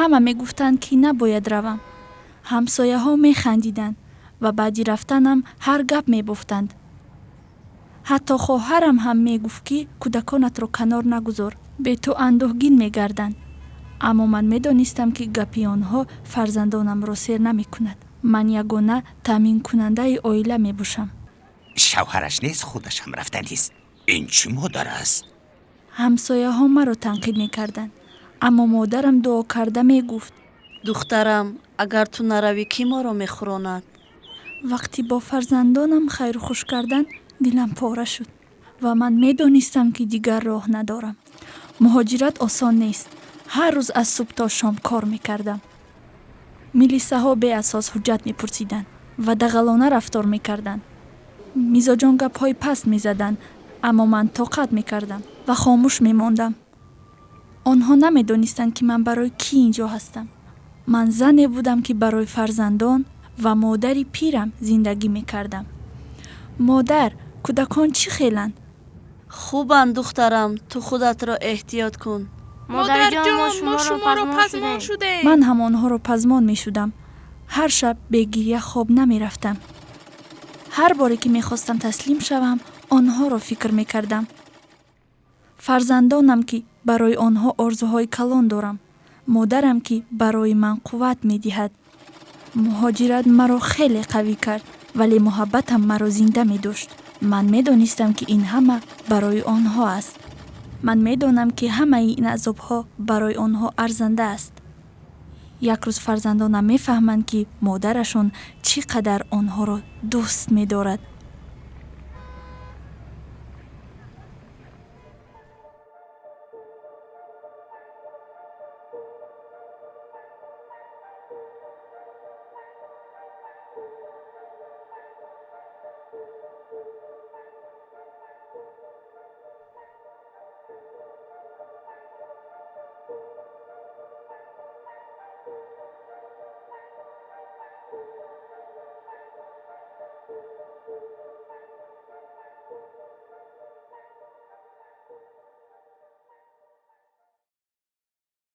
ҳама мегуфтанд ки набояд равам. ҳамсояҳо механдиданд ва баъди рафтанам ҳар гап мебуфтанд. ҳатто хоҳарам ҳам мегуфт ки кӯдаконатро канор нагузор, бе ту андӯҳгин мегарданд. аммо ман медонистам ки гапи онҳо фарзандонамро сер намекунад. ман ягона таъминкунандаи оила мебошам. шавҳараш нест, худашам рафтанист. ин чӣ модар аст? ҳамсояҳо маро танқид мекарданд, аммо модарам дуо карда мегуфт: духтарам, агар ту наравӣ кӣ моро мехӯронад? вақти бо фарзандонам хайрухуш кардан дилам пора шуд ва ман медонистам ки дигар роҳ надорам. муҳоҷират осон нест. ҳар рӯз аз субҳ то шом кор мекардам. милисаҳо беасос ҳуҷҷат мепурсиданд ва дағалона рафтор мекарданд. мизоҷон гапҳои паст мезаданд, аммо ман тоқат мекардам ва хомӯш мемондам. онҳо намедонистанд ки ман барои кӣ инҷо ҳастам. ман зане будам ки барои фарзандон ва модари пирам зиндагӣ мекардам. модар, кӯдакон чӣ хеланд? хубанд духтарам, ту худатро эҳтиёт кун. модарҷон, мо шуморо пазмон шудем. ман ҳам онҳоро пазмон мешудам. ҳар шаб бегирья хоб намерафтам. ҳар боре ки мехостам таслим шавам, онҳоро фикр мекардам. фарзандонам ки барои онҳо орзуҳои калон дорам. модарам ки барои ман қувват медиҳад. муҳоҷират маро хеле қавӣ кард, вале муҳаббатам маро зинда медошт. ман медонистам ки ин ҳама барои онҳо аст. ман медонам ки ҳамаи ин азобҳо барои онҳо арзанда аст. як рӯз фарзандонам мефаҳманд ки модарашон чӣ қадар онҳоро дӯст медорад.